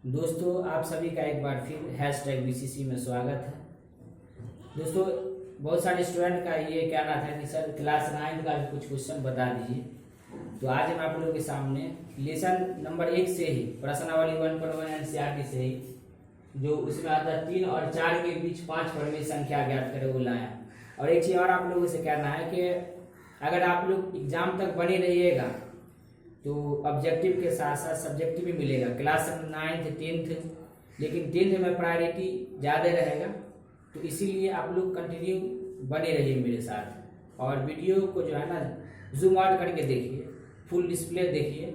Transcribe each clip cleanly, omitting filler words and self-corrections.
दोस्तों आप सभी का एक बार फिर हैशटैग बीसीसी में स्वागत है। दोस्तों बहुत सारे स्टूडेंट का ये कहना था कि सर क्लास 9 का भी कुछ क्वेश्चन बता दीजिए। तो आज मैं आप लोगों के सामने लेसन नंबर 1 से ही प्रश्नावली 1.1 एनसीईआरटी से ही जो उसमें आता है 3 और 4 के बीच 5 परिमेय संख्या ज्ञात करे वो लाया। और एक चीज़ और आप लोगों से कहना है कि अगर आप लोग एग्जाम तक बने रहिएगा तो ऑब्जेक्टिव के साथ साथ सब्जेक्टिव भी मिलेगा। क्लास 9th 10th लेकिन 10th में प्रायोरिटी ज़्यादा रहेगा, तो इसीलिए आप लोग कंटिन्यू बने रहिए मेरे साथ और वीडियो को जो है ना जूम आउट करके देखिए, फुल डिस्प्ले देखिए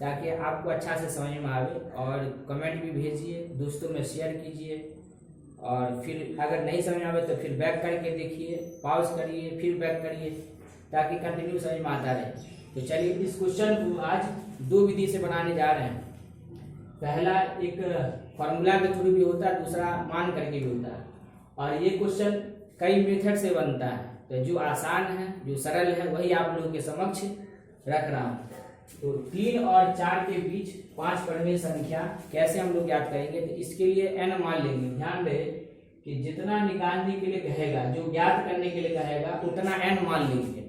ताकि आपको अच्छा से समझ में आवे। और कमेंट भी भेजिए, दोस्तों में शेयर कीजिए और फिर अगर नहीं समझ में आवे तो फिर बैक करके देखिए, पॉज करिए, फिर बैक करिए ताकि कंटिन्यू समझ में आता रहे। तो चलिए इस क्वेश्चन को आज दो विधि से बनाने जा रहे हैं। पहला एक फार्मूला के थ्रू भी होता है, दूसरा मान करके भी होता है। और ये क्वेश्चन कई मेथड से बनता है, तो जो आसान है जो सरल है वही आप लोगों के समक्ष रख रहा हूँ। तो 3 और 4 के बीच 5 परिमेय संख्या कैसे हम लोग याद करेंगे, तो इसके लिए n मान लेंगे। ध्यान रहे कि जितना निकालने के लिए कहेगा, जो ज्ञात करने के लिए कहेगा उतना n मान लेंगे।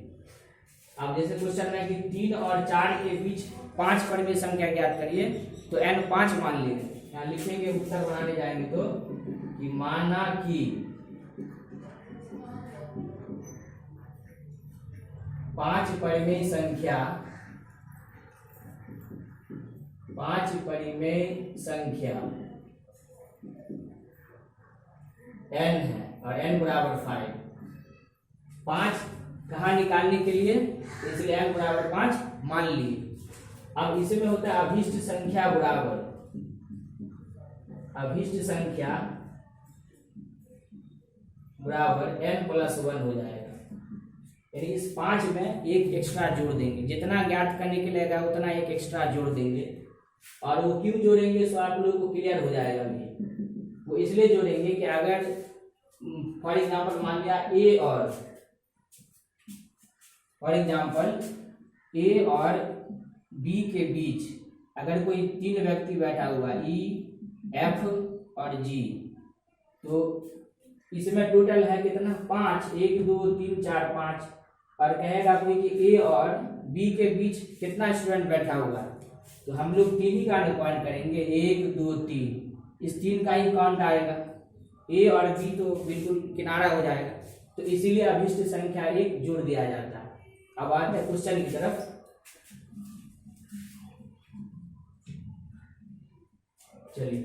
अब जैसे क्वेश्चन है कि 3 और 4 के बीच 5 परिमेय संख्या ज्ञात करिए, तो n 5 मान लेंगे। यहाँ लिखेंगे, उत्तर बनाने जाएंगे तो कि माना कि 5 परिमेय संख्या n है और n बराबर 5। 5 कहाँ निकालने के लिए, इसलिए n बराबर 5 मान लिए। अब इसमें होता है अभिष्ट संख्या बराबर n प्लस 1 हो जाएगा। यानी इस 5 में एक एक्स्ट्रा जोड़ देंगे, जितना ज्ञात करने के लिए उतना एक एक्स्ट्रा जोड़ देंगे। और वो क्यों जोड़ेंगे सो आप लोगों को क्लियर हो जाएगा। वो इसलिए जोड़ेंगे कि अगर फॉर एग्जाम्पल मान लिया ए और बी के बीच अगर कोई 3 व्यक्ति बैठा हुआ ई, एफ और जी, तो इसमें टोटल है कितना 5, 1 2 3 4 5। और कहेगा कोई कि ए और बी के बीच कितना स्टूडेंट बैठा हुआ, तो हम लोग 3 ही का काउंट करेंगे, 1 2 3। इस 3 का ही काउंट आएगा, ए और बी तो बिल्कुल किनारा हो जाएगा। तो इसीलिए अभिष्ट संख्या 1 जोड़ दिया जाता है। अब आते हैं क्वेश्चन की तरफ। चलिए,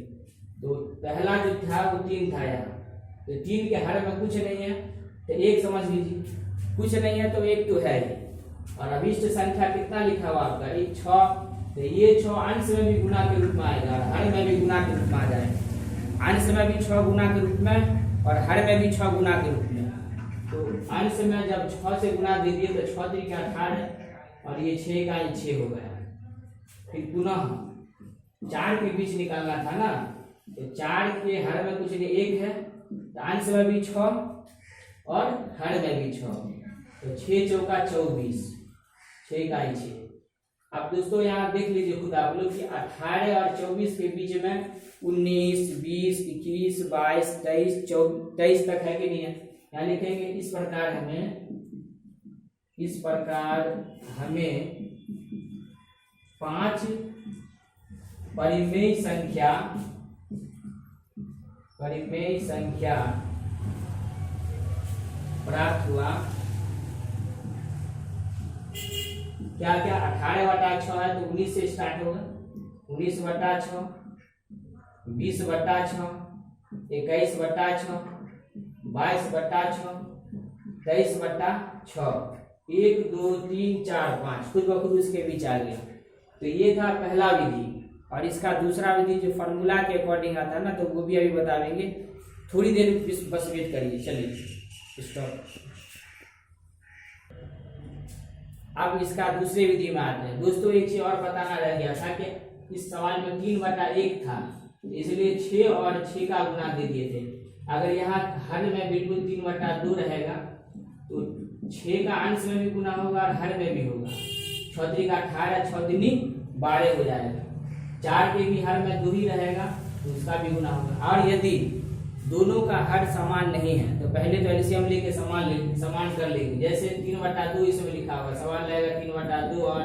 तो पहला जो था वो 3 था यहाँ, तो 3 के हर में कुछ नहीं है तो 1 समझ लीजिए, कुछ नहीं है तो 1 तो है ही। और अभिष्ट संख्या कितना लिखा हुआ आपका, 6, तो ये 6 अंश में भी गुना के रूप में आएगा और हर में भी गुना के रूप में आ जाएगा। अंश में भी 6 गुना के रूप में और हर में भी 6 गुना के रूप में। तो अंश में जब 6 से गुना दे दिए तो 6 3 का 18 और ये 6 का 6 हो गया। फिर पुनः 4 के बीच निकालना था ना, तो 4 के हर में कुछ नहीं 1 है, तो अंश में भी 6 और हर में भी 6, तो 6 चौका 24, 6 का 6। अब दोस्तों यहाँ देख लीजिए खुद आप लोग कि 18 और 24 के बीच में 19 20 21 22 23 तक है कि नहीं है। यहाँ लिखेंगे इस प्रकार हमें 5 परिमेय संख्या प्राप्त हुआ। क्या 18/6 है तो 19 से स्टार्ट होगा, 19/6, 20/6, 21/6, 22/6, 23/6, 1 2 3 4 5 खुद ब खुद इसके बीच आ गया। तो ये था पहला विधि। और इसका दूसरा विधि जो फॉर्मूला के अकॉर्डिंग आता है ना, तो वो भी अभी बताएंगे, थोड़ी देर बस वेट करिए। चलिए स्टॉप। अब इसका दूसरे विधि में आते हैं। दोस्तों एक चीज और बताना रह गया था कि इस सवाल में 3/1 था, इसलिए 6 और 6 का गुना दे दिए थे। अगर यहाँ हर में बिल्कुल 3/2 रहेगा तो 6 का अंश में भी गुना होगा और हर में भी होगा। 6 3 का 18, 6 3 12 हो जाएगा। 4 के भी हर में 2 ही रहेगा तो उसका भी गुना होगा। और यदि दोनों का हर समान नहीं है तो पहले तो एलसीएम लेके समान कर लेंगे। जैसे 3/2 इसमें लिखा हुआ, सवाल रहेगा 3/2 और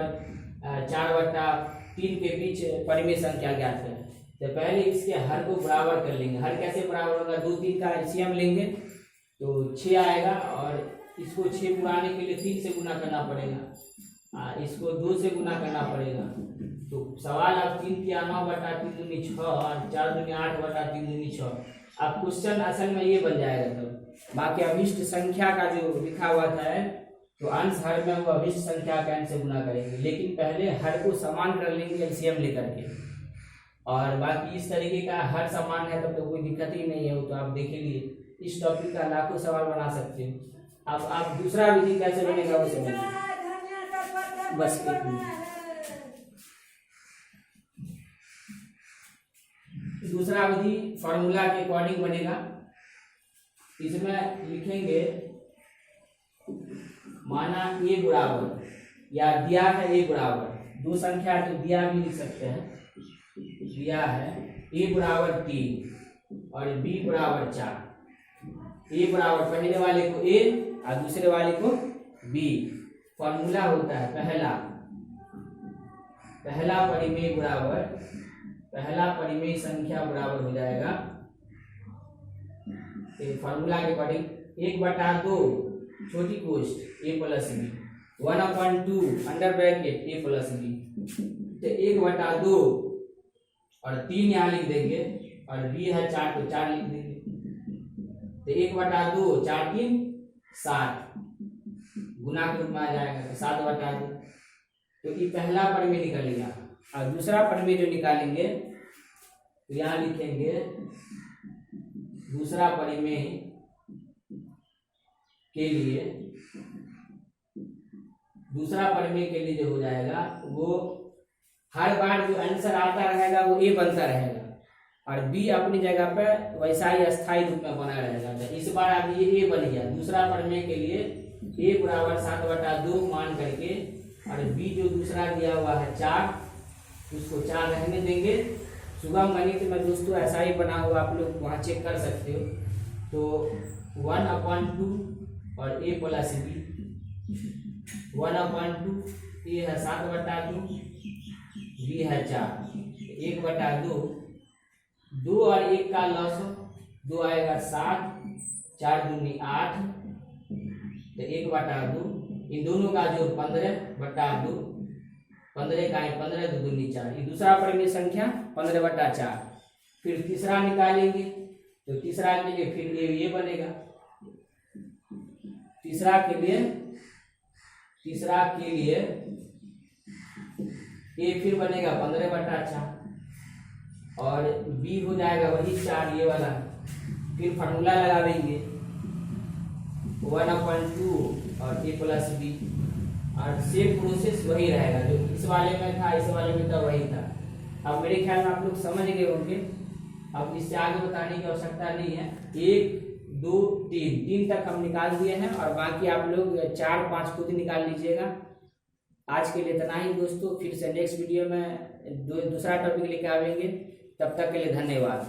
4/3 के बीच परिमेय संख्या ज्ञात करें। तो पहले इसके हर को बराबर कर लेंगे। हर कैसे बराबर होगा, 2 3 का एलसीएम लेंगे तो 6 आएगा और इसको 6 पुराने के लिए 3 से गुना करना पड़ेगा, इसको 2 से गुना करना पड़ेगा। तो सवाल आप 3 किया 9/3 दूनी 6 और 4 दूनी 8/3 दूनी 6। अब क्वेश्चन असल में ये बन जाएगा। तो बाकी अभिष्ट संख्या का जो लिखा हुआ था तो अंश हर में वो अभिष्ट संख्या का n से गुना करेंगे, लेकिन पहले हर को समान कर लेंगे एलसीएम लेकर के। और बाकी इस तरीके का हर समान है तब तो कोई दिक्कत ही नहीं है, वो तो आप देख लिए। इस टॉपिक का लाखों सवाल बना सकते हो। अब आप दूसरा विधि कैसे बनेगा वो समझिए। बस एक मिनट। दूसरा विधि फॉर्मूला के अकॉर्डिंग बनेगा। इसमें लिखेंगे माना a बराबर, या दिया है a बराबर, 2 संख्या है तो दिया भी लिख सकते हैं। दिया है a बराबर 3 और b बराबर 4। a बराबर पहले वाले को a और दूसरे वाले को b। फॉर्मूला होता है पहला परिमेय बराबर, पहला परिमेय संख्या बराबर हो जाएगा फॉर्मूला के अकॉर्डिंग 1/2 छोटी कोष्ठ a plus b, 1/2 under bracket a plus b। तो 1/2 और 3 यहाँ लिख देंगे और b है 4 तो 4 लिख देंगे। तो 1/2 4 3 7 गुना के रूप में आ जाएगा तो 7/2। तो ये पहला परिमेय निकलेगा। और दूसरा परिमेय जो निकालेंगे तो यहाँ लिखेंगे दूसरा परिमेय के लिए, दूसरा परिमेय के लिए जो हो जाएगा वो हर बार जो आंसर आता रहेगा वो a बनता रहेगा और b अपनी जगह पे वैसा ही अस्थायी रूप में बना रहेगा। तो इस बार अब ये a बन गया। दूसरा परिमेय के लिए a बराबर 7/2 मान करके और b जो दूसरा दिया हुआ है 4, उसको 4 रहने देंगे। सुगम गणित में दोस्तों ऐसा ही बना हुआ, आप लोग वहाँ चेक कर सकते हो। तो 1/2 और a प्लस b, 1/2 a है 7/2, b है 4, 1/2 2 और 1 का लॉस 2 आएगा 7, 4 दूनी 8, तो 1/2 इन दोनों का जो 15/2, 15 का 15 2 दूनी 4, ये दूसरा परिमेय संख्या 15/4। फिर तीसरा निकालेंगे तो तीसरा के लिए फिर ये बनेगा। तीसरा के लिए ए फिर बनेगा 15/4 और बी हो जाएगा वही 4 ये वाला। फिर फार्मूला लगा देंगे 1/2 और a प्लस b और सेम प्रोसेस वही रहेगा जो इस वाले में था, इस वाले में था वही था। अब मेरे ख्याल में आप लोग समझ गए होंगे। अब इससे आगे बताने की आवश्यकता नहीं है। 1 2 3 तक हम निकाल दिए हैं और बाकी आप लोग 4 5 खुद निकाल लीजिएगा। आज के लिए इतना ही दोस्तों, फिर से नेक्स्ट वीडियो में दूसरा टॉपिक लेके आएंगे। तब तक के लिए धन्यवाद।